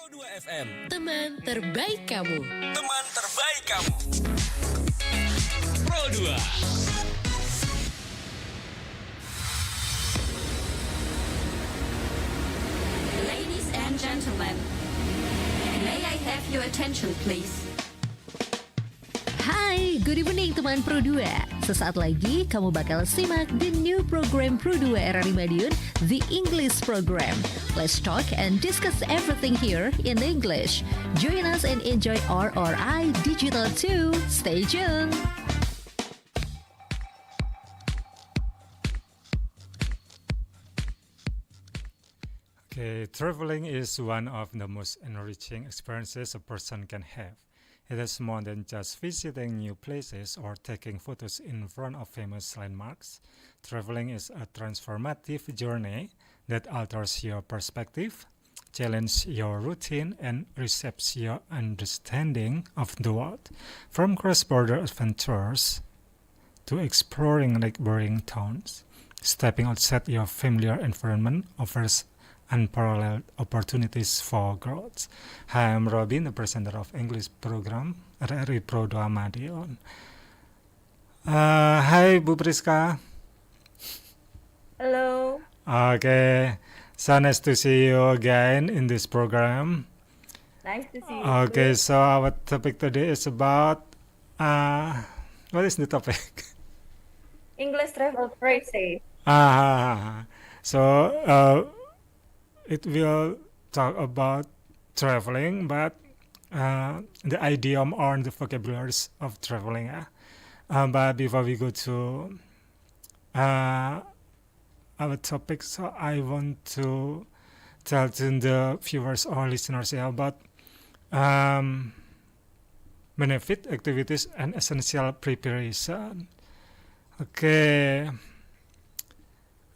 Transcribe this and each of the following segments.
Pro2 FM. Teman terbaik kamu. Teman terbaik kamu. Pro2. Ladies and gentlemen, may I have your attention please? Hai, good evening teman Pro2. Sesaat lagi kamu bakal simak the new program Pro2 RRI Madiun, the English program. Let's talk and discuss everything here in English. Join us and enjoy RRI Digital 2. Stay tuned. Okay, traveling is one of the most enriching experiences a person can have. It is more than just visiting new places or taking photos in front of famous landmarks. Traveling is a transformative journey that alters your perspective, challenges your routine, and reshapes your understanding of the world. From cross-border adventures to exploring neighboring towns, stepping outside your familiar environment offers unparalleled opportunities for growth. Hi, I'm Robi, the presenter of English program RRI Pro2 Madiun. Hi, Bu Priska. Hello. Okay, so nice to see you again in this program. Nice to see you. Okay, so our topic today is about what is the topic? English travel phrases. So it will talk about traveling, but the idiom or the vocabularies of traveling. But before we go to our topic, so I want to tell to the viewers or listeners about benefit, activities, and essential preparation. Okay.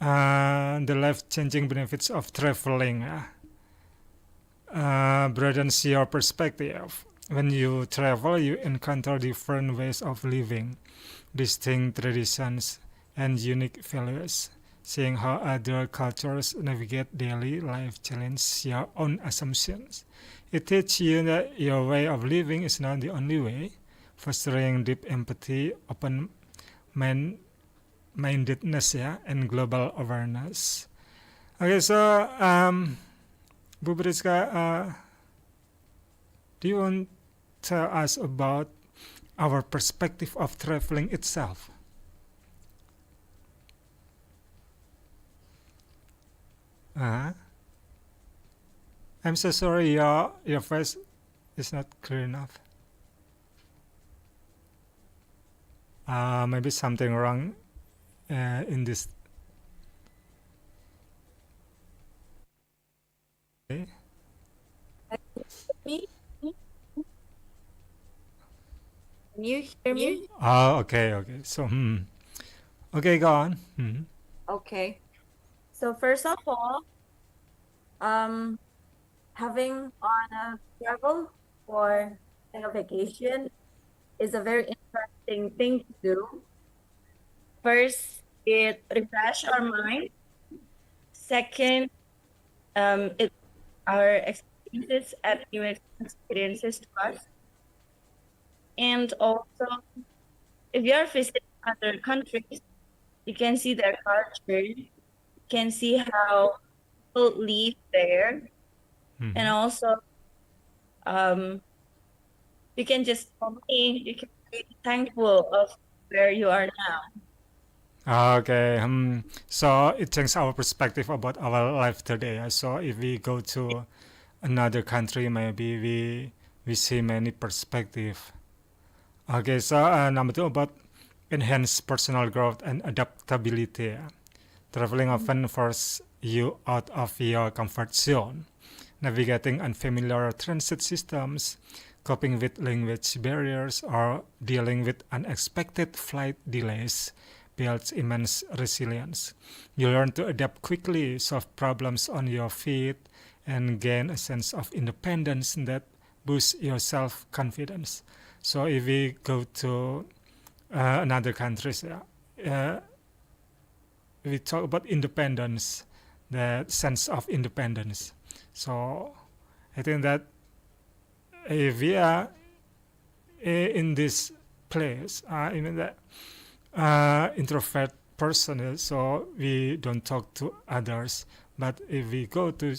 The life-changing benefits of traveling broadens your perspective. When you travel, you encounter different ways of living, distinct traditions, and unique values. Seeing how other cultures navigate daily life challenges your own assumptions. It teaches you that your way of living is not the only way, fostering deep empathy, open-mindedness, and global awareness. Okay, so Bu Priska, do you want to tell us about our perspective of traveling itself? I'm so sorry, your voice is not clear enough. Maybe something wrong in this. Okay. Me? Can you hear me? Oh, okay. So, okay, go on. Okay. So first of all, having on a travel or a vacation is a very interesting thing to do. First, it refresh our mind. Second, it our experiences add new experiences to us. And also, if you are visiting other countries, you can see their culture, you can see how people live there, and also, you can just, for me, you can be thankful of where you are now. Okay. So it changes our perspective about our life today. So if we go to another country, maybe we see many perspective. Okay. So number two, about enhanced personal growth and adaptability. Traveling often forces you out of your comfort zone, navigating unfamiliar transit systems, coping with language barriers, or dealing with unexpected flight delays builds immense resilience. You learn to adapt quickly, solve problems on your feet, and gain a sense of independence that boosts your self-confidence. So if we go to another countries, we talk about independence, the sense of independence. So I think that if we are in this place, I mean that introvert person is, so we don't talk to others. But if we go to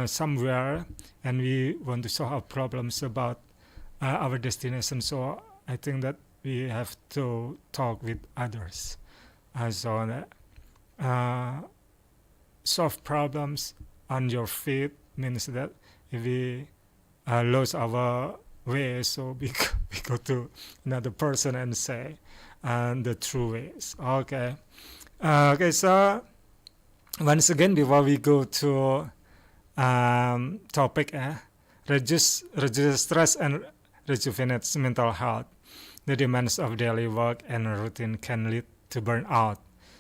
somewhere and we want to solve our problems about our destination, so I think that we have to talk with others. So that solve problems on your feet means that if we lose our way, so we go to another person and say the true ways. Okay. Okay, so once again, before we go to topic, reduce stress and rejuvenates mental health. The demands of daily work and routine can lead to burnout.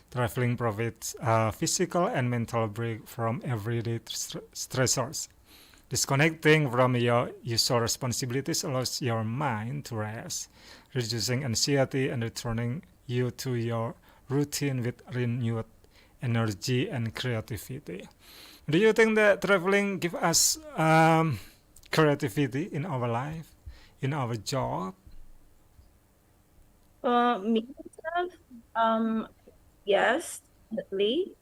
Traveling provides a physical and mental break from everyday stressors. Disconnecting from your usual responsibilities allows your mind to rest, reducing anxiety and returning you to your routine with renewed energy and creativity. Do you think that traveling gives us creativity in our life, in our job? Me myself, yes, definitely.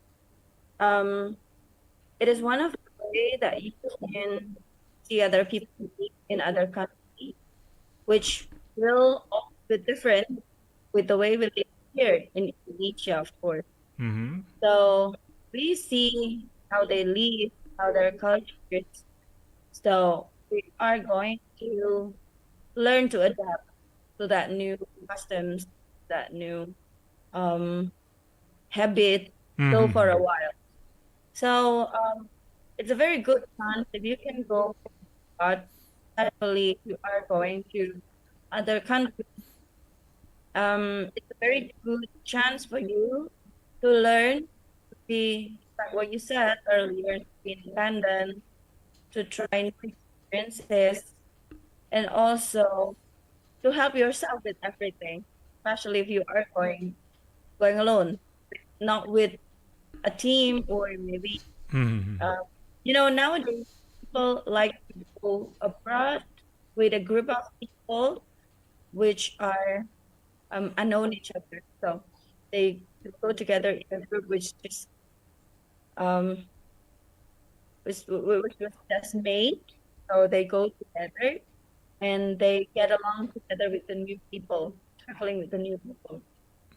It is one of the way that you can see other people in other countries, which will all be different with the way we live here in Indonesia, of course. Mm-hmm. So we see how they live, how their culture is. So we are going to learn to adapt to that new customs, that new habit, so for a while. So it's a very good chance if you can go abroad, especially if you are going to other countries. It's a very good chance for you to learn to be, like what you said earlier, to be independent, to try new experiences, and also to help yourself with everything, especially if you are going alone, not with a team or maybe nowadays people like to go abroad with a group of people which are unknown each other. So they go together in a group which just which was just made. So they go together and they get along together with the new people, traveling with the new people.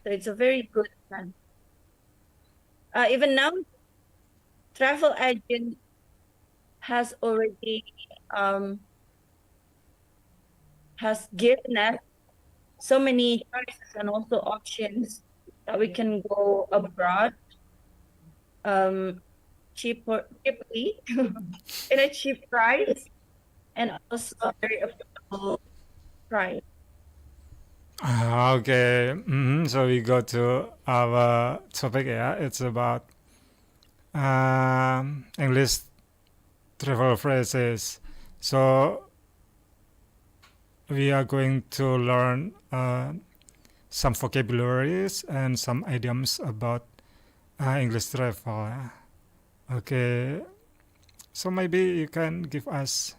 So it's a very good plan. Even now, travel agent has already has given us so many choices and also options that we can go abroad cheaply in a cheap price and also a very affordable price. Okay. So we go to our topic. Yeah, it's about English travel phrases. So we are going to learn some vocabularies and some idioms about English travel. Yeah? Okay. So maybe you can give us.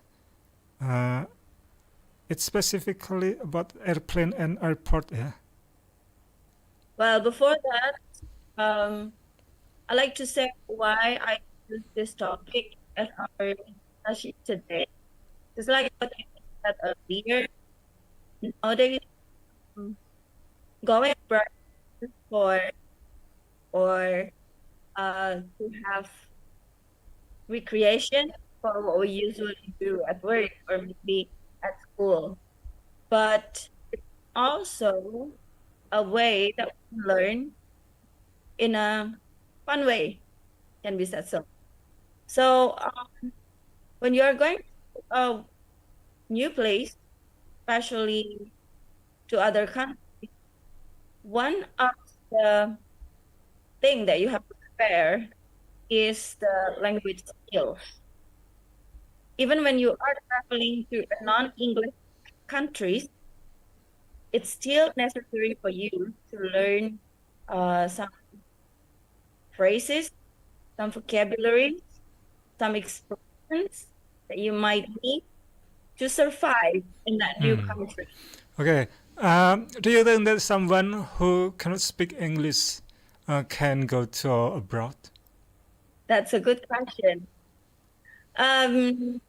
It's specifically about airplane and airport. Yeah. Well, before that, I like to say why I choose this topic as our discussion today. Just like what I said earlier, nowadays going abroad for or to have recreation for what we usually do at work or maybe at school. But it's also a way that we learn in a fun way, can be said so. So when you are going to a new place, especially to other countries, one of the thing that you have to prepare is the language skills. Even when you are traveling to a non-English countries, it's still necessary for you to learn some phrases, some vocabulary, some expressions, that you might need to survive in that new country. Okay. Do you think that someone who cannot speak English can go to abroad? That's a good question. Can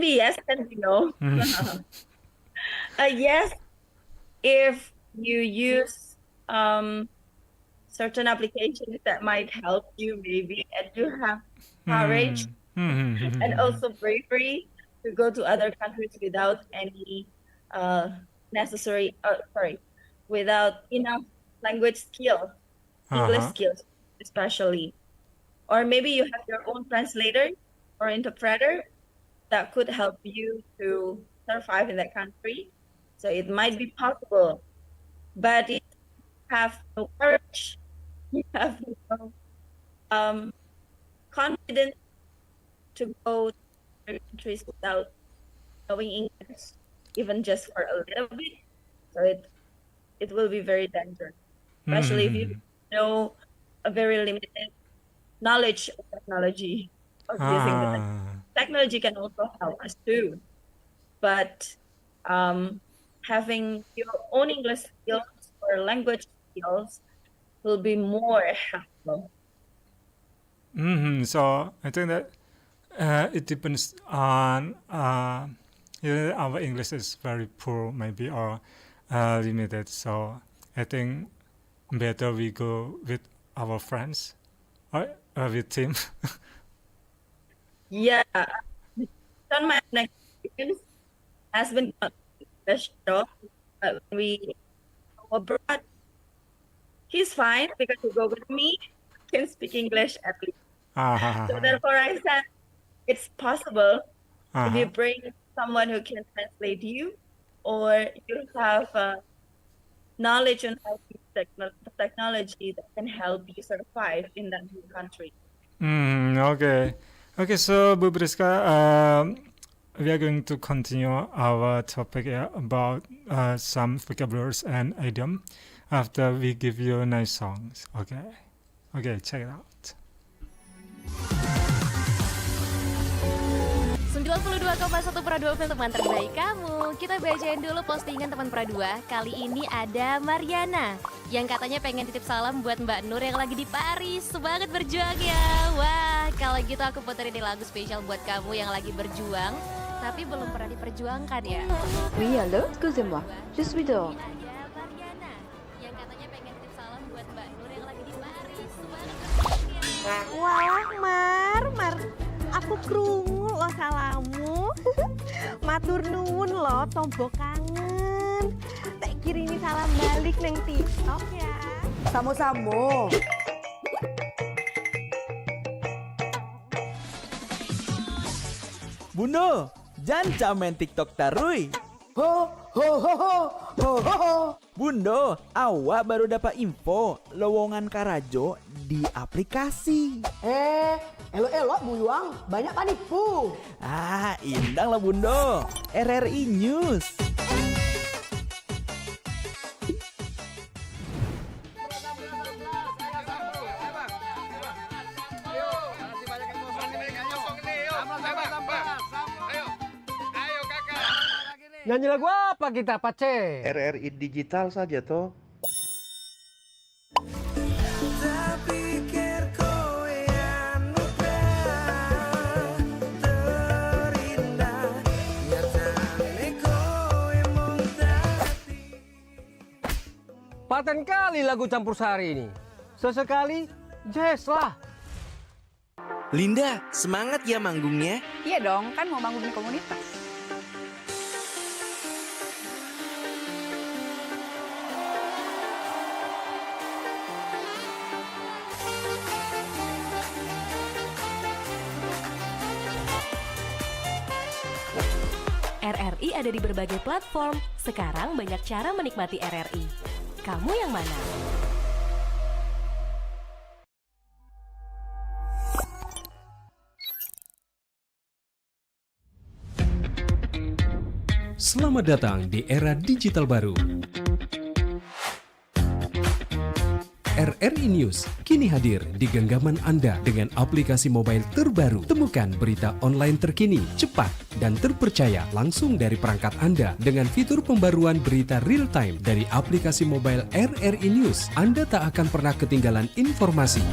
be yes, can be no. Yes, if you use certain applications that might help you, maybe, and you have courage and also bravery to go to other countries without any without enough language skills, English skills especially. Or maybe you have your own translator or interpreter that could help you to survive in that country. So it might be possible, but if you have no courage, you have no confidence to go to other countries without knowing English, even just for a little bit. So it will be very dangerous, especially if you know a very limited knowledge of technology of using the technology can also help us too. But having your own English skills or language skills will be more helpful. So I think that it depends on our English is very poor maybe or limited. So I think better we go with our friends or with team. Yeah, on my next experience has been English job, but when we go abroad, he's fine because he go with me, can speak English at least. So therefore I said it's possible if you bring someone who can translate you, or you have knowledge on how to use technology that can help you survive in that new country. Okay, so Bu Priska, we are going to continue our topic about some vocabularies and idiom after we give you nice songs. Okay, check it out. 92,1 Pro 2 film teman terbaik kamu. Kita bacain dulu postingan teman Pro 2. Kali ini ada Mariana yang katanya pengen titip salam buat Mbak Nur yang lagi di Paris. Semangat berjuang ya. Wah, kalau gitu aku puterin nih lagu spesial buat kamu yang lagi berjuang tapi belum pernah diperjuangkan ya. Oui, allô, excusez-moi. Je suis dehors. Ada Mariana yang katanya pengen titip salam buat Mbak Nur yang lagi di Paris. Semangat berjuang ya. Wah, Mar, aku krungu lo salamu. Matur nuwun lo, tombo kangen. Tak kirimi salam balik neng TikTok ya. Samo-samo. Bundo, jangan main TikTok tarui. Ho ho ho ho ho ho ho. Bundo, awak baru dapat info lowongan Karajo di aplikasi. Elok-elok buyuang, banyak panipu. Indang lah Bundo. RRI News. Nyanyi lagu apa kita, Pace? RRI digital saja toh. Paten kali lagu campur sari ini. Sesekali jazz lah. Linda, semangat ya manggungnya. Iya dong, kan mau bangun komunitas. RRI ada di berbagai platform. Sekarang banyak cara menikmati RRI. Kamu yang mana? Selamat datang di era digital baru. RRI News kini hadir di genggaman Anda dengan aplikasi mobile terbaru. Temukan berita online terkini, cepat, dan terpercaya langsung dari perangkat Anda dengan fitur pembaruan berita real time dari aplikasi mobile RRI News. Anda tak akan pernah ketinggalan informasi.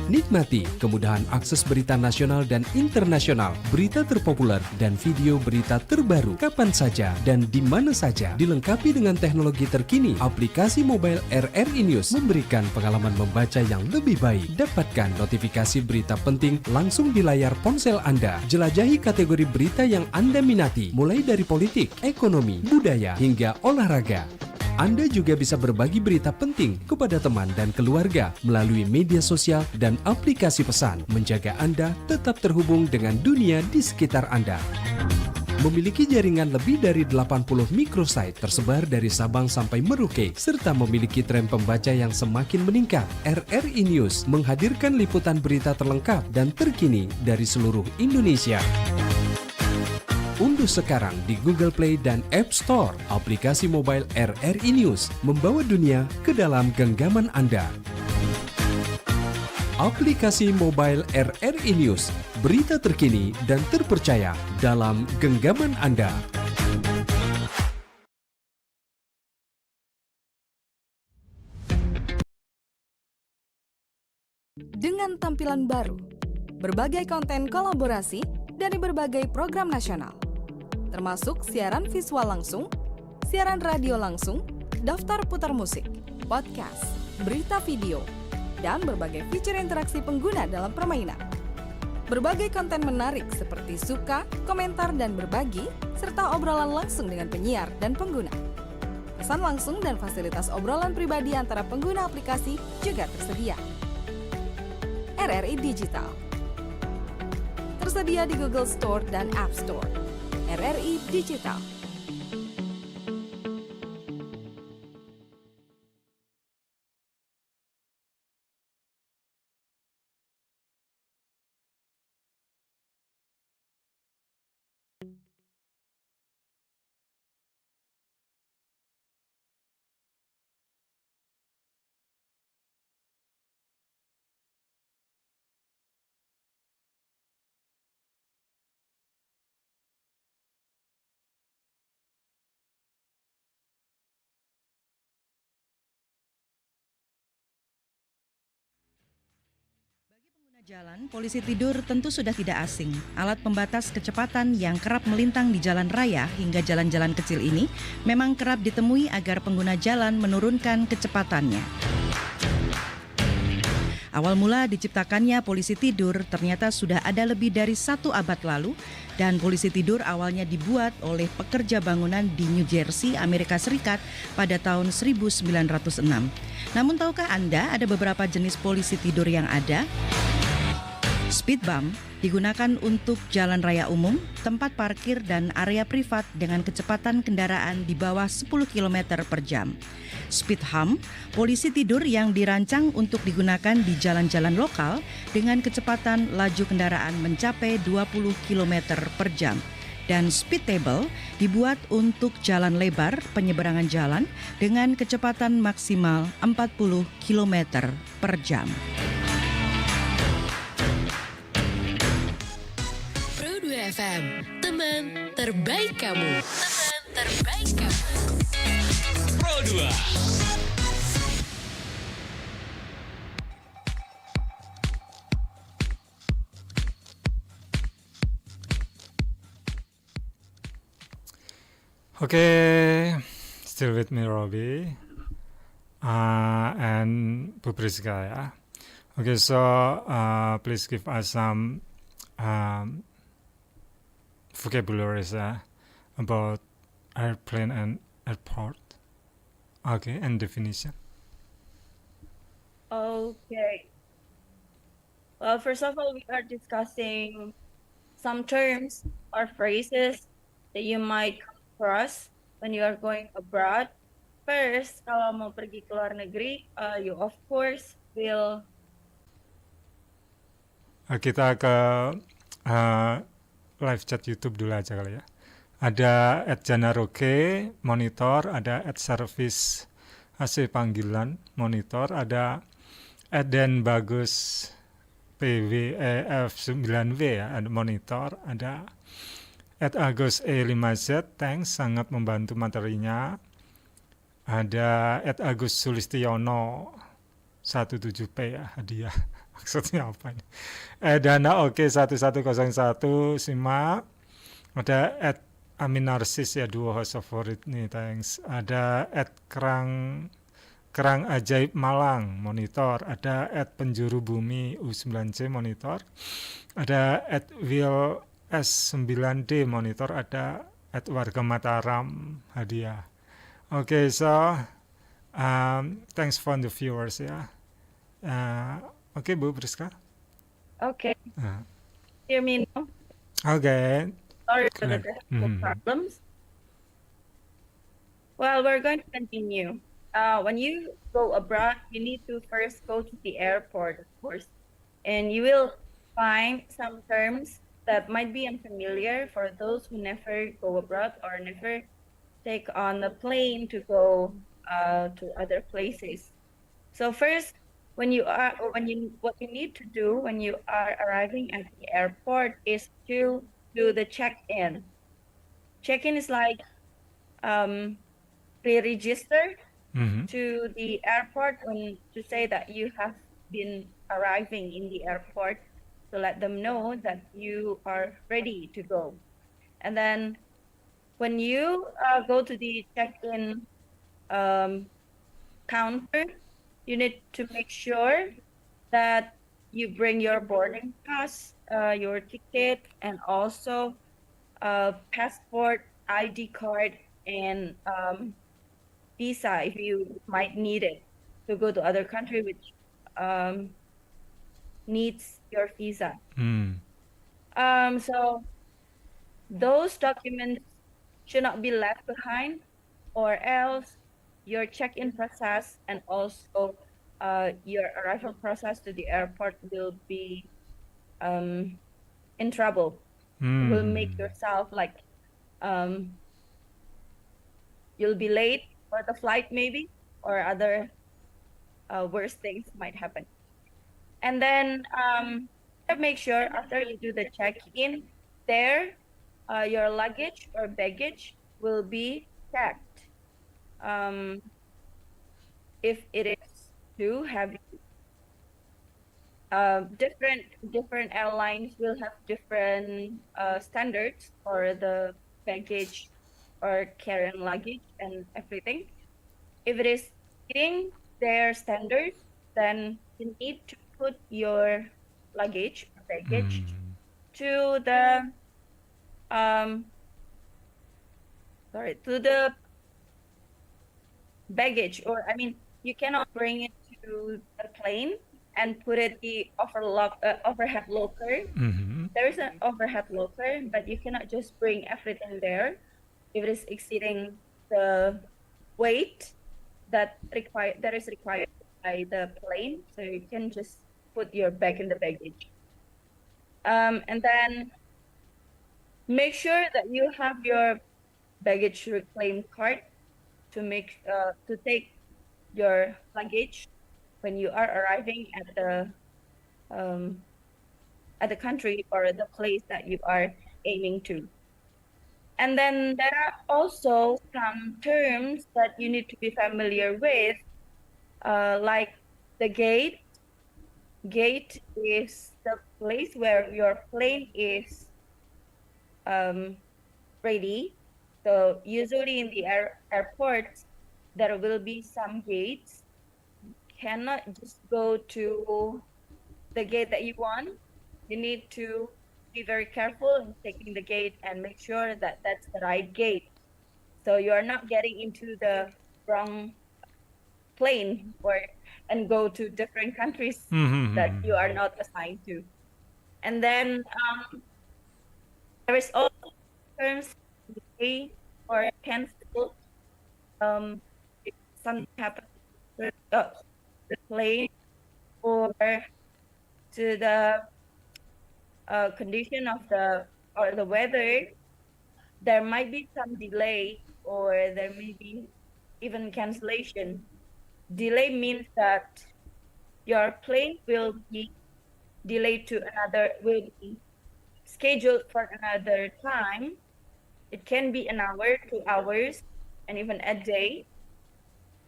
Nikmati kemudahan akses berita nasional dan internasional, berita terpopuler, dan video berita terbaru kapan saja dan di mana saja. Dilengkapi dengan teknologi terkini, aplikasi mobile RRI News memberikan pengalaman membaca yang lebih baik. Dapatkan notifikasi berita penting langsung di layar ponsel Anda. Jelajahi kategori berita yang Anda minati, mulai dari politik, ekonomi, budaya, hingga olahraga. Anda juga bisa berbagi berita penting kepada teman dan keluarga melalui media sosial dan aplikasi pesan, menjaga Anda tetap terhubung dengan dunia di sekitar Anda. Memiliki jaringan lebih dari 80 microsite tersebar dari Sabang sampai Merauke, serta memiliki tren pembaca yang semakin meningkat. RRI News menghadirkan liputan berita terlengkap dan terkini dari seluruh Indonesia. Unduh sekarang di Google Play dan App Store aplikasi mobile RRI News, membawa dunia ke dalam genggaman Anda. Aplikasi mobile RRI News, berita terkini dan terpercaya dalam genggaman Anda. Dengan tampilan baru, berbagai konten kolaborasi dari berbagai program nasional, termasuk siaran visual langsung, siaran radio langsung, daftar putar musik, podcast, berita video, dan berbagai fitur interaksi pengguna dalam permainan. Berbagai konten menarik seperti suka, komentar, dan berbagi, serta obrolan langsung dengan penyiar dan pengguna. Pesan langsung dan fasilitas obrolan pribadi antara pengguna aplikasi juga tersedia. RRI Digital tersedia di Google Store dan App Store. RRI Digital. Jalan, polisi tidur tentu sudah tidak asing. Alat pembatas kecepatan yang kerap melintang di jalan raya hingga jalan-jalan kecil ini memang kerap ditemui agar pengguna jalan menurunkan kecepatannya. Awal mula diciptakannya polisi tidur ternyata sudah ada lebih dari 1 abad lalu, dan polisi tidur awalnya dibuat oleh pekerja bangunan di New Jersey, Amerika Serikat pada tahun 1906. Namun tahukah Anda ada beberapa jenis polisi tidur yang ada? Speed bump digunakan untuk jalan raya umum, tempat parkir, dan area privat dengan kecepatan kendaraan di bawah 10 km per jam. Speed hump, polisi tidur yang dirancang untuk digunakan di jalan-jalan lokal dengan kecepatan laju kendaraan mencapai 20 km per jam. Dan speed table dibuat untuk jalan lebar penyeberangan jalan dengan kecepatan maksimal 40 km per jam. FM, teman terbaik kamu. Teman terbaik kamu. Pro 2. Okay, still with me Robi and Priska, ya. Okay, so please give us some vocabularies about airplane and airport. Okay, and definition. Okay. Well, first of all, we are discussing some terms or phrases that you might come across when you are going abroad. First, kalau mau pergi ke luar negeri, you of course will. Kita ke live chat YouTube dulu aja kali ya. Ada @janaroke monitor, ada @service hasil panggilan monitor, ada Eden Bagus PWEF9W ya, ada monitor, ada Agus E5Z, thanks, sangat membantu materinya. Ada Agus Sulistiono 17P ya, hadiah. Maksudnya apa ini? Dana Oke 1101, simak. Ada Amin Narsis ya, duo host favorit nih, thanks. Ada Kerang Ajaib Malang monitor, ada Penjuru Bumi U9C monitor, ada Will S9D monitor, ada Warga Mataram hadiah. Okay, so thanks for the viewers ya. Okay, Bu Priska. Okay. Hear me now? Okay. Sorry for the technical problems. Well, we're going to continue. When you go abroad, you need to first go to the airport, of course, and you will find some terms that might be unfamiliar for those who never go abroad or never take on the plane to go to other places. So first, what you need to do when you are arriving at the airport is to do the check-in. Check-in is like pre-register to the airport to say that you have been arriving in the airport, to let them know that you are ready to go. And then when you go to the check-in counter, you need to make sure that you bring your boarding pass, your ticket, and also passport, ID card, and visa if you might need it to go to other country which needs your visa. So those documents should not be left behind, or else your check-in process and also your arrival process to the airport will be in trouble. Will make yourself like you'll be late for the flight maybe, or other worse things might happen. And then make sure after you do the check-in there, your luggage or baggage will be checked. If it is too heavy, different airlines will have different standards for the baggage or carry-on luggage and everything. If it is meeting their standards, then you need to put your luggage or baggage to the baggage, or I mean, you cannot bring it to the plane and put it the overhead locker. There is an overhead locker, but you cannot just bring everything there if it is exceeding the weight that is required by the plane. So you can just put your bag in the baggage. And then make sure that you have your baggage reclaim card to take your luggage when you are arriving at the country or the place that you are aiming to. And then there are also some terms that you need to be familiar with, like the gate. Gate is the place where your plane is ready. So usually in the airports, there will be some gates. You cannot just go to the gate that you want. You need to be very careful in taking the gate and make sure that that's the right gate. So you are not getting into the wrong plane and go to different countries that you are not assigned to. And then there is also terms delay or cancel. If something happens to the plane or to the condition of the weather, there might be some delay or there may be even cancellation. delay means that your plane will be delayed to will be scheduled for another time. It can be an hour, 2 hours, and even a day.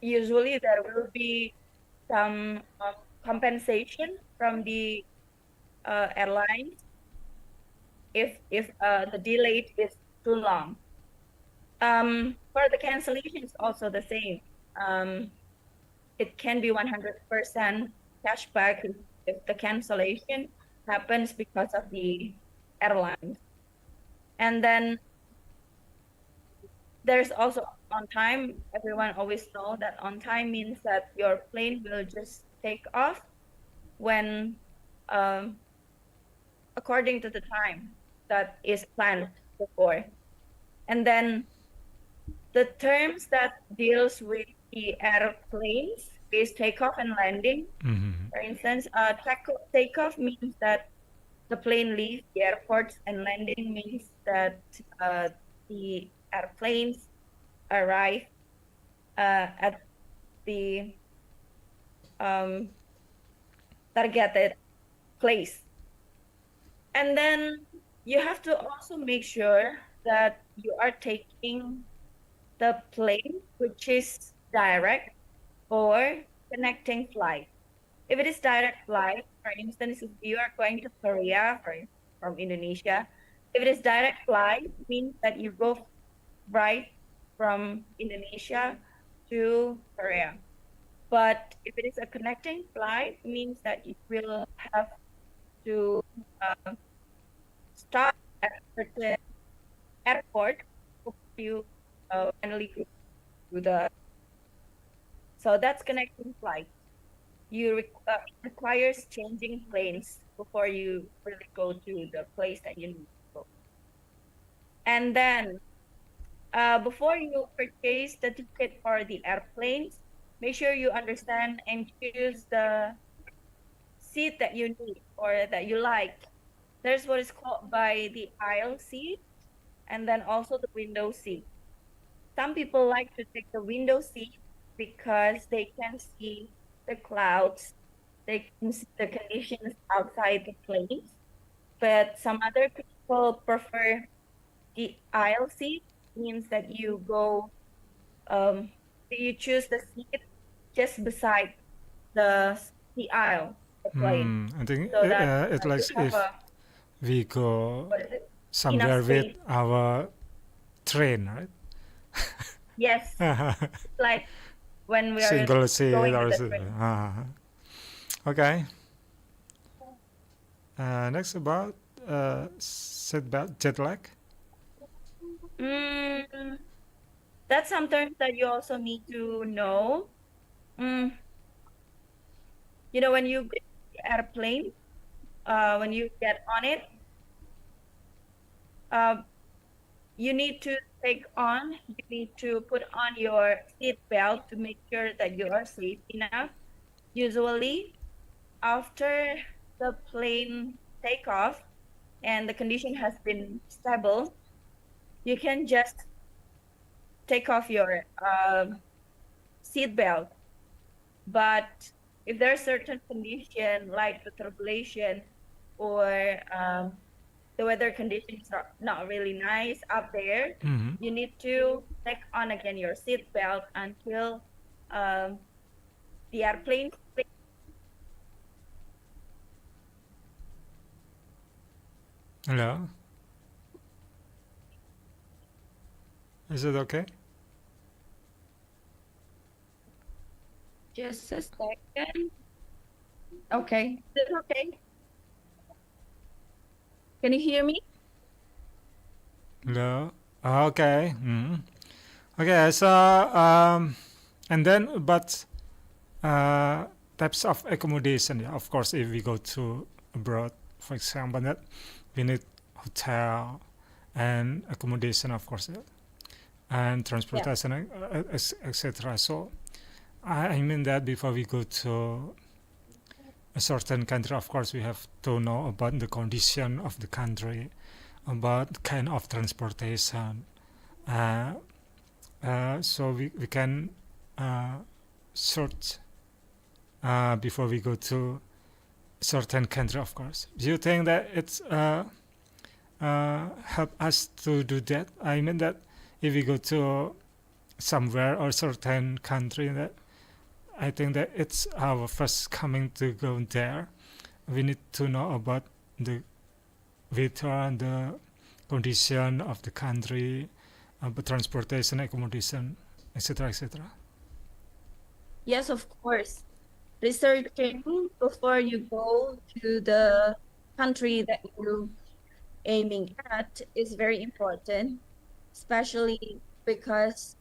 Usually there will be some compensation from the airlines if the delay is too long. For the cancellation, it's also the same. It can be 100% cashback if the cancellation happens because of the airlines. And then there's also on time. Everyone always know that on time means that your plane will just take off when according to the time that is planned before. And then the terms that deals with the airplanes is takeoff and landing. For instance, takeoff means that the plane leaves the airports, and landing means that the airplanes arrive at the targeted place. And then you have to also make sure that you are taking the plane which is direct or connecting flight. If it is direct flight, for instance, if you are going to Korea from Indonesia, if it is direct flight, it means that you go right from Indonesia to Korea. But if it is a connecting flight, it means that you will have to stop at a certain airport before you finally go to the. So that's connecting flight. You requires changing planes before you really go to the place that you need to go. And then before you purchase the ticket for the airplanes, make sure you understand and choose the seat that you need or that you like. There's what is called by the aisle seat and then also the window seat. Some people like to take the window seat because they can see the clouds, they can see the conditions outside the plane. But some other people prefer the aisle seat, means that you go, you choose the seat just beside the aisle, the plane. I think So that it's you like have if we go what is it? somewhere Enough with space. our train, right? Yes, like when we are Single seat going or to the something. train. Okay. Next about seatbelt jet lag. That's some terms that you also need to know. You know, when you get the airplane, when you get on it, you need to put on your seat belt to make sure that you are safe enough. Usually, after the plane takeoff and the condition has been stable, you can just take off your seat belt. But if there's certain condition like the turbulation or the weather conditions are not really nice up there, you need to take on again your seat belt until the airplane. Hello? Is it okay? Just a second. Okay. Is it okay? Can you hear me? Hello? Okay. Okay, so and then but types of accommodation, yeah, of course, if we go to abroad, for example, that we need hotel and accommodation, of course, yeah, and transportation, etc. So I mean that before we go to a certain country, of course, we have to know about the condition of the country, about kind of transportation, so we can search before we go to certain country, of course. Do you think that it's help us to do that? I mean that if we go to somewhere or certain country, that I think that it's our first coming to go there. We need to know about the weather and the condition of the country, about transportation, accommodation, etc., etc. Yes, of course. Researching before you go to the country that you're aiming at is very important, especially because,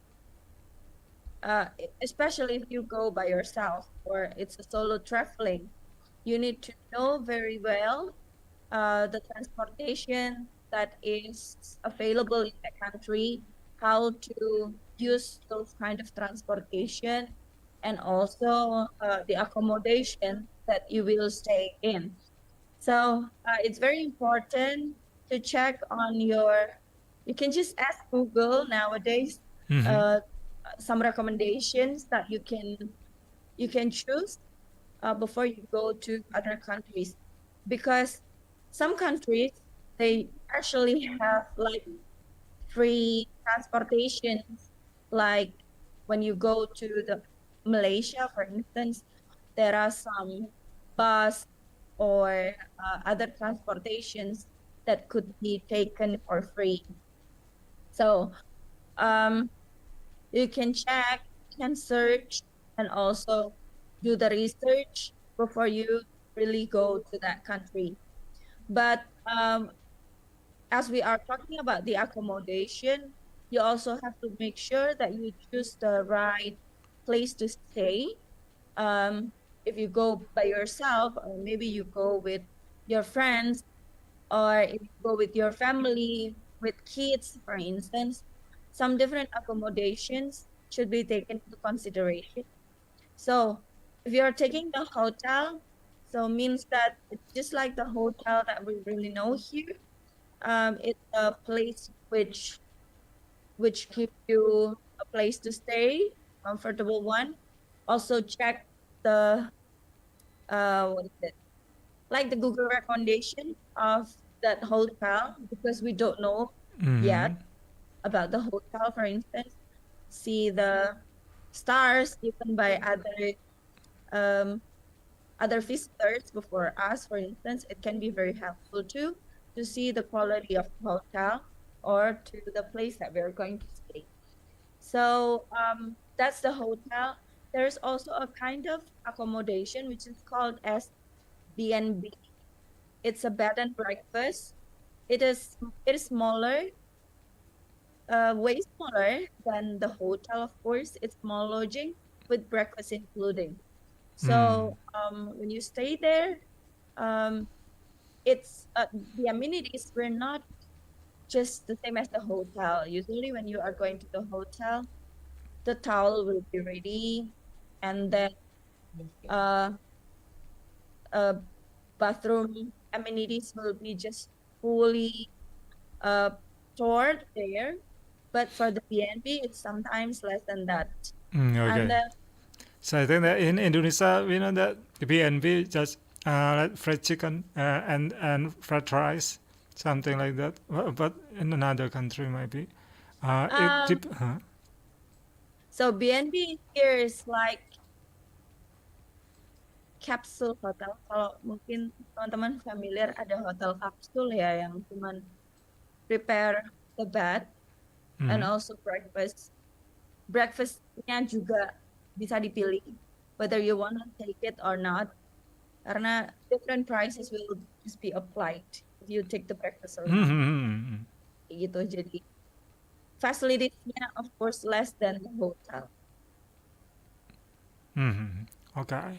especially if you go by yourself or it's a solo traveling, you need to know very well the transportation that is available in the country, how to use those kind of transportation, and also the accommodation that you will stay in. So it's very important to check on you can just ask Google nowadays some recommendations that you can choose before you go to other countries, because some countries, they actually have like free transportation, like when you go to the Malaysia, for instance, there are some bus or other transportations that could be taken for free. So you can check, you can search, and also do the research before you really go to that country. But as we are talking about the accommodation, you also have to make sure that you choose the right place to stay. If you go by yourself, or maybe you go with your friends, or if you go with your family, with kids, for instance, some different accommodations should be taken into consideration. So if you're taking the hotel, so means that it's just like the hotel that we really know here. It's a place which gives you a place to stay, comfortable one. Also check the what is it? Like the Google recommendation of that hotel, because we don't know yet about the hotel, for instance. See the stars given by other visitors before us, for instance. It can be very helpful too, to see the quality of the hotel or to the place that we're going to stay. So that's the hotel. There's also a kind of accommodation which is called as B&B. It's a bed and breakfast. It is smaller, way smaller than the hotel, of course. It's small lodging with breakfast including. So when you stay there, it's the amenities were not just the same as the hotel. Usually when you are going to the hotel, the towel will be ready, and then bathroom amenities will be just fully stored there. But for the B&B, it's sometimes less than that. Okay. And then, so I think that in Indonesia, we know that the B&B just like fried chicken and fried rice, something like that. But in another country, maybe. So B&B here is like capsule hotel. Kalau mungkin teman-teman familiar, ada hotel kapsul ya yang cuman prepare the bed and also breakfast. Breakfastnya juga bisa dipilih whether you want to take it or not, karena different prices will just be applied if you take the breakfast or not. Gitu, jadi facilitiesnya of course less than the hotel. Okay.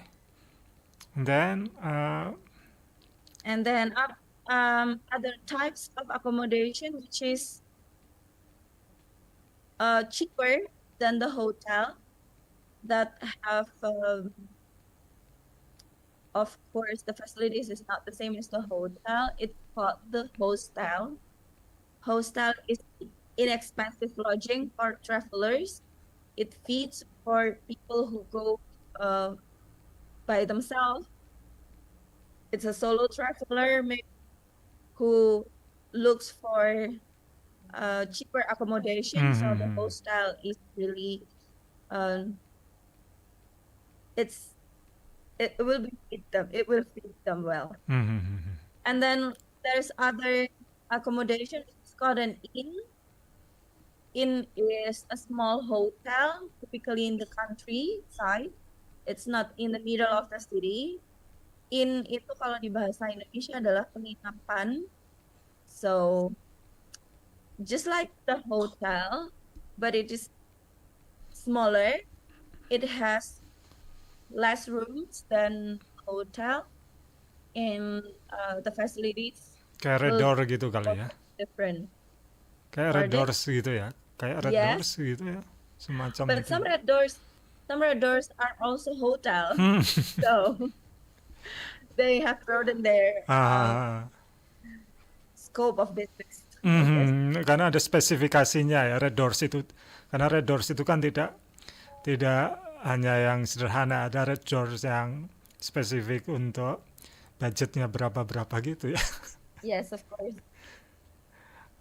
And then other types of accommodation which is cheaper than the hotel, that have of course the facilities is not the same as the hotel. It's called the hostel. Hostel is inexpensive lodging for travelers. It feeds for people who go by themselves. It's a solo traveler who looks for cheaper accommodation. So the hostel is really it will fit them well. And then there's other accommodation. It's called an inn. Inn is a small hotel, typically in the countryside. It's not in the middle of the city. Inn itu kalau di bahasa Indonesia adalah penginapan. So just like the hotel, but it is smaller. It has less rooms than hotel, and the facilities Kayak Red Door gitu kali ya. different. Kayak Red Doors gitu ya. Kayak Red Doors gitu ya. Semacam But itu. some red doors are also hotel. So they have broadened their scope of business. Karena ada spesifikasinya ya Red Doors itu. Karena Red Doors itu kan tidak hanya yang sederhana, ada Red Doors yang spesifik untuk budgetnya berapa gitu ya. Yes, of course.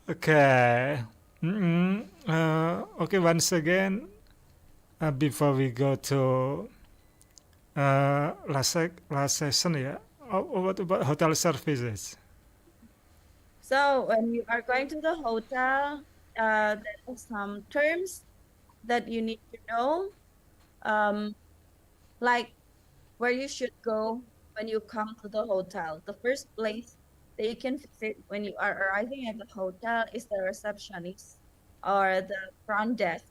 Okay. Okay, once again, before we go to last session, yeah. What about hotel services? So when you are going to the hotel, there are some terms that you need to know, like where you should go when you come to the hotel. The first place that you can visit when you are arriving at the hotel is the receptionist or the front desk.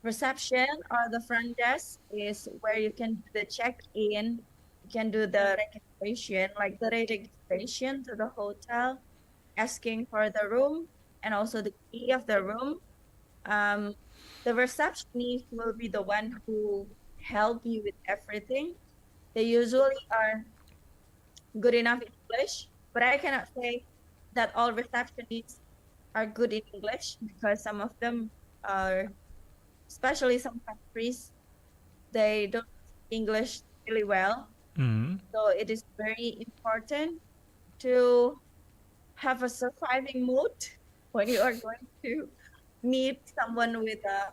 Reception or the front desk is where you can do the check-in, you can do the registration, like the registration to the hotel, asking for the room, and also the key of the room. The receptionist will be the one who help you with everything. They usually are good enough in English, but I cannot say that all receptionists are good in English, because some of them are, especially some countries, they don't speak English really well. So it is very important to have a surviving mood when you are going to meet someone with a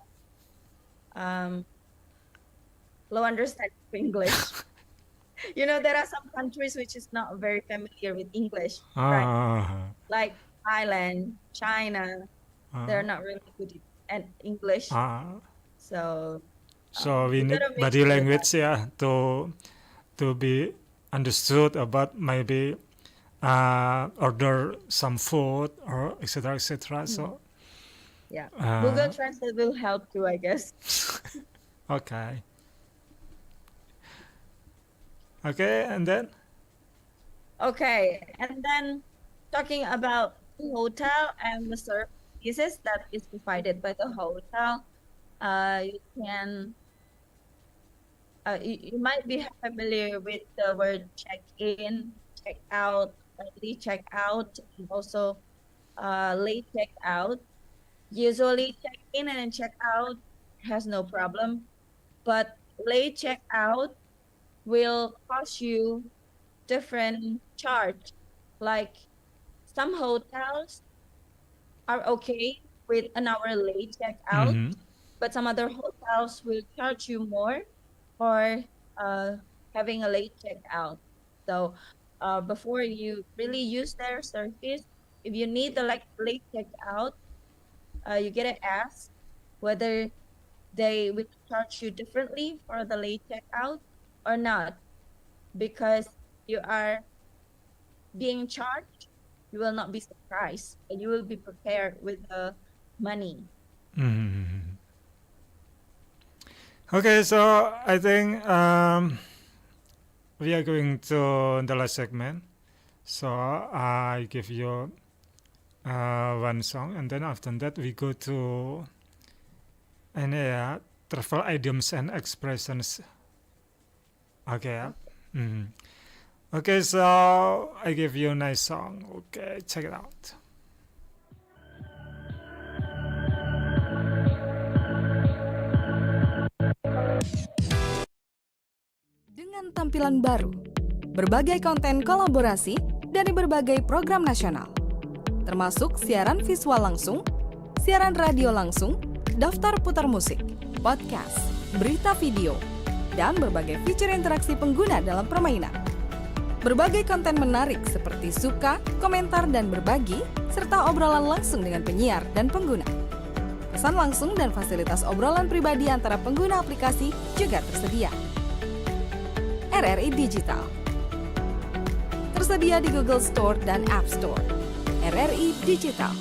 low understanding of English. You know, there are some countries which is not very familiar with English, right? Like Thailand, China, they're not really good at English. So we need body language, yeah, to be understood about maybe order some food or etc. So yeah, Google Translate will help too, I guess. Okay, and then? Okay, and then talking about the hotel and the services that is provided by the hotel, you can, you might be familiar with the word check-in, check-out, early check-out, and also late check-out. Usually check-in and check-out has no problem, but late check-out will cost you different charge. Like some hotels are okay with an hour late check-out, but some other hotels will charge you more for having a late check-out. So before you really use their service, if you need the late check-out, you gotta ask whether they will charge you differently for the late check-out or not, because you are being charged, you will not be surprised, and you will be prepared with the money. Okay, so I think we are going to the last segment. So I give you one song, and then after that we go to travel idioms and expressions. Okay. Okay, so I give you a nice song. Okay, check it out. dengan tampilan baru, berbagai konten kolaborasi dari berbagai program nasional, termasuk siaran visual langsung, siaran radio langsung, daftar putar musik, podcast, berita video, dan berbagai fitur interaksi pengguna dalam permainan. Berbagai konten menarik seperti suka, komentar, dan berbagi, serta obrolan langsung dengan penyiar dan pengguna. Pesan langsung dan fasilitas obrolan pribadi antara pengguna aplikasi juga tersedia. RRI Digital tersedia di Google Store dan App Store. RRI Digital.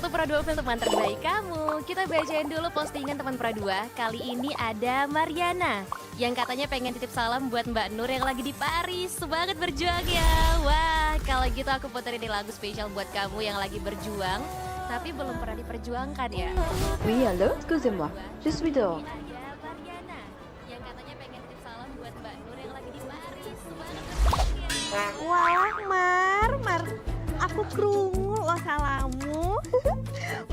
Pro 2 film teman terbaik kamu. Kita bacain dulu postingan teman Pro 2. Kali ini ada Mariana yang katanya pengen titip salam buat Mbak Nur yang lagi di Paris. Semangat berjuang ya. Wah, kalau gitu aku puterin nih lagu spesial buat kamu yang lagi berjuang tapi belum pernah diperjuangkan ya. Oui, allô, excusez-moi, je suis dehors. Ada Mariana yang katanya pengen titip salam buat Mbak Nur yang lagi di Paris. Semangat berjuang ya. Wah, Mar, aku krungu lo salamu.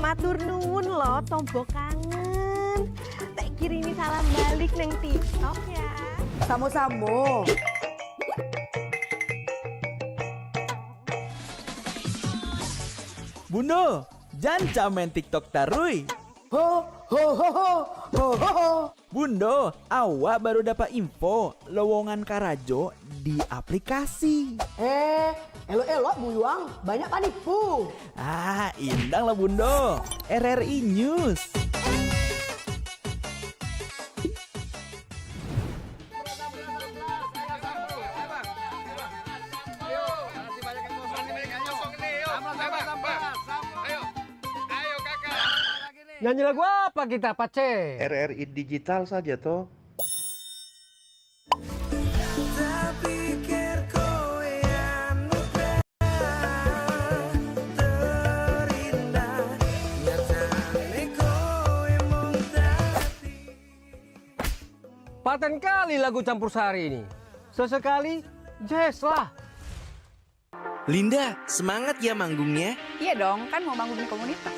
Matur nuwun lo tombok kangen. Tak kirimi salam balik neng TikTok ya. Samo-samo. Bundo, jangan main TikTok tarui. Ho ho ho ho ho ho ho. Bundo, awak baru dapat info lowongan karajo di aplikasi. Elok-elok buyuang, banyak panipu. Indang lah Bundo. RRI News. Nyanyi lagu apa kita, Pace? RRI Digital saja toh. Paten kali lagu campur sari ini. Sesekali jazz lah. Linda, semangat ya manggungnya. Iya dong, kan mau bangun komunitas.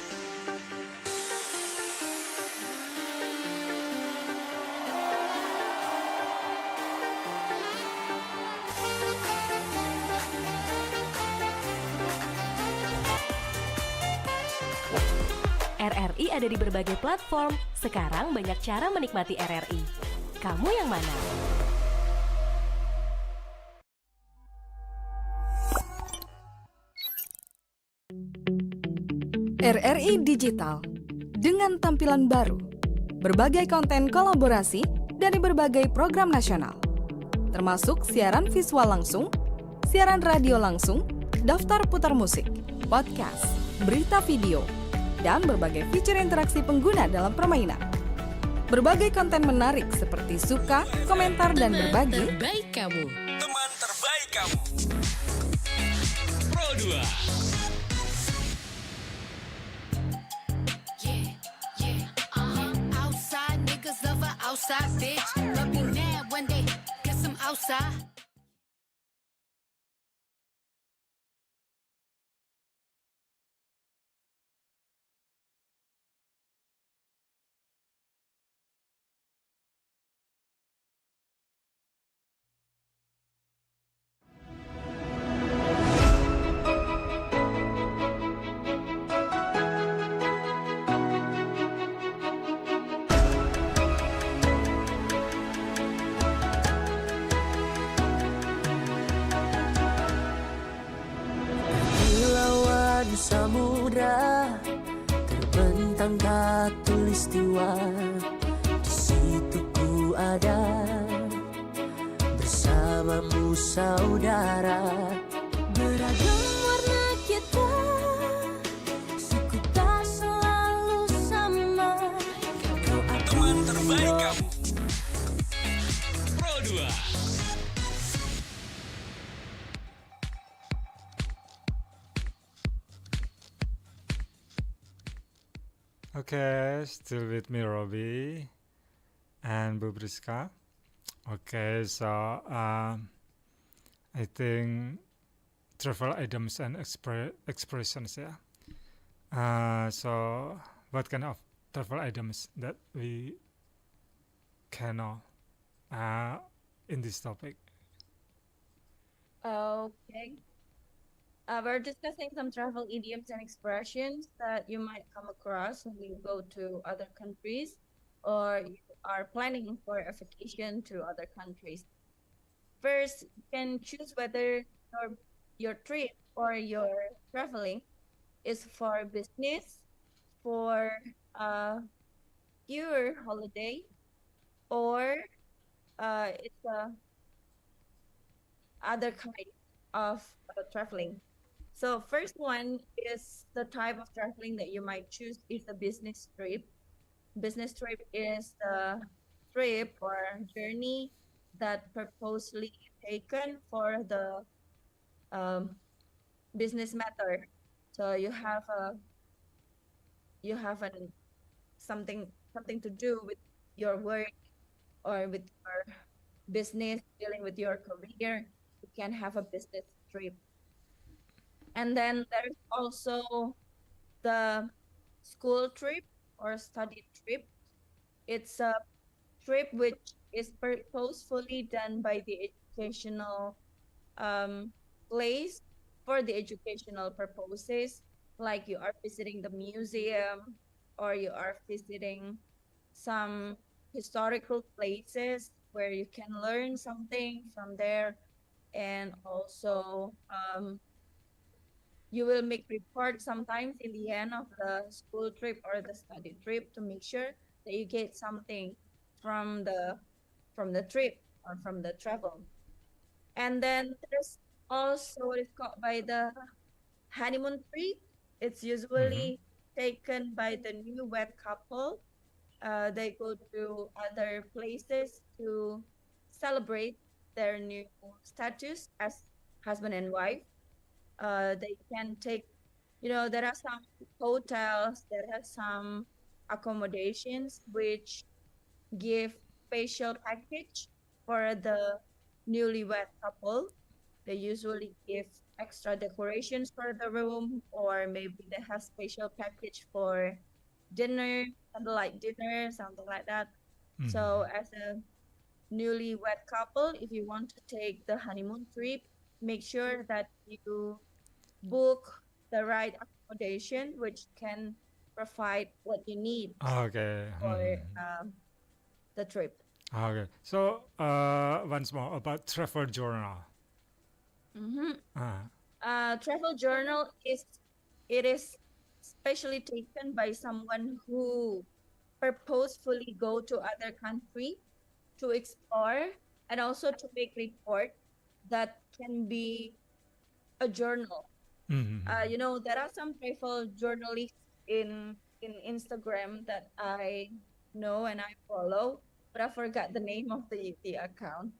RRI ada di berbagai platform. Sekarang banyak cara menikmati RRI. Kamu yang mana? RRI Digital dengan tampilan baru, berbagai konten kolaborasi dari berbagai program nasional, termasuk siaran visual langsung, siaran radio langsung, daftar putar musik, podcast, berita video, dan berbagai fitur interaksi pengguna dalam permainan. Berbagai konten menarik seperti suka, komentar, dan berbagi. Terbaik kamu. Teman terbaik kamu. Pro 2. Outside niggas love a outside bitch. But be mad when they get some outside. Samudra terbentang katulistiwa, di situ ku ada bersamamu saudara. Beragam warna kita, suku tak selalu sama. Kau teman terbaik kamu. Pro 2. Okay, still with me, Robi and Priska. Okay, so I think travel items and expressions, yeah. So what kind of travel items that we can know in this topic? Okay. We're discussing some travel idioms and expressions that you might come across when you go to other countries or you are planning for a vacation to other countries. First, you can choose whether your trip or your traveling is for business, for pure holiday, or it's a other kind of traveling. So first one is the type of traveling that you might choose is a business trip. Business trip is the trip or journey that purposely taken for the um, business matter. So you have an something to do with your work or with your business, dealing with your career. You can have a business trip. And then there's also the school trip or study trip. It's a trip which is purposefully done by the educational um, place for the educational purposes, like you are visiting the museum or you are visiting some historical places where you can learn something from there, and also you will make report sometimes in the end of the school trip or the study trip to make sure that you get something from the trip or from the travel. And then there's also what is called by the honeymoon trip. It's usually taken by the newlywed couple. They go to other places to celebrate their new status as husband and wife. They can take, there are some hotels, there are some accommodations which give special package for the newlywed couple. They usually give extra decorations for the room, or maybe they have special package for dinner, candlelight dinner, something like that. So as a newlywed couple, if you want to take the honeymoon trip, make sure that you book the right accommodation which can provide what you need Okay. for the trip. Okay. So once more about travel journal. Travel journal is specially taken by someone who purposefully go to other country to explore and also to make report that can be a journal. There are some travel journalists in Instagram that I know and I follow, but I forgot the name of the account.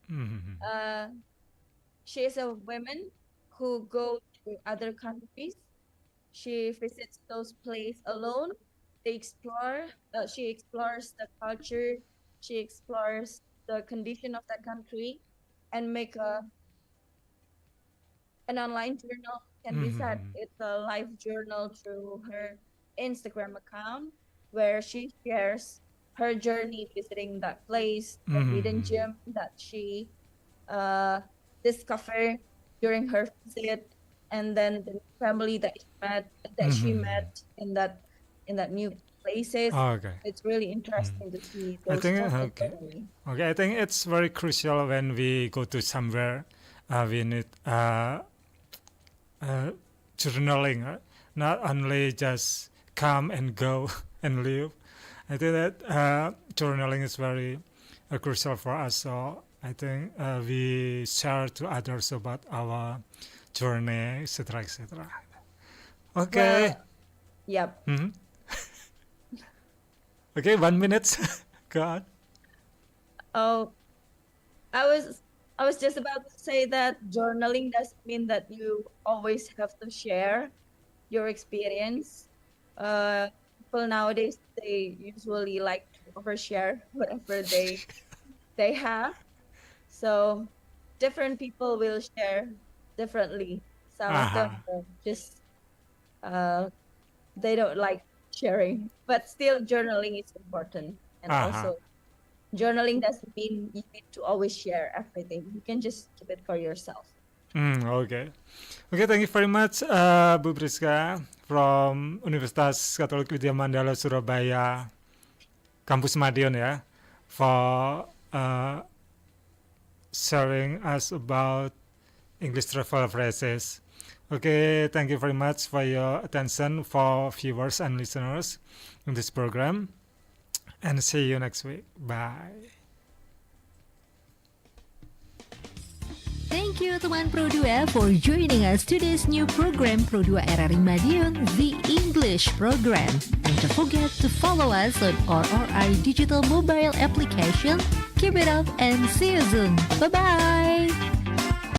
She is a woman who go to other countries. She visits those places alone. They explore. She explores the culture. She explores the condition of the country, and make an online journal. Can be said it's a live journal through her Instagram account, where she shares her journey visiting that place, the hidden gem that she discovered during her visit, and then the family that she met in that new places. Okay. It's really interesting to see I those think travel okay. journey. Okay, I think it's very crucial when we go to somewhere. We need journaling, right? Not only just come and go and leave. I think that journaling is very crucial for us. So I think we share to others about our journey, etc., etc. Okay. Well, yep. Okay, 1 minute. Go on. Oh, I was just about to say that journaling doesn't mean that you always have to share your experience. People nowadays, they usually like to overshare whatever they have. So different people will share differently. Some of them will just they don't like sharing. But still, journaling is important. And also, journaling doesn't mean you need to always share everything. You can just keep it for yourself. Okay, thank you very much, Bu Priska from Universitas Katolik Widya Mandala Surabaya, Kampus Madiun ya, for sharing us about English travel phrases. Okay, thank you very much for your attention for viewers and listeners in this program, and see you next week. Bye. Thank you teman Pro 2 for joining us today's new program Pro 2 RRI Madiun, the English program. And don't forget to follow us on RRI digital mobile application. Keep it up and see you soon. Bye-bye.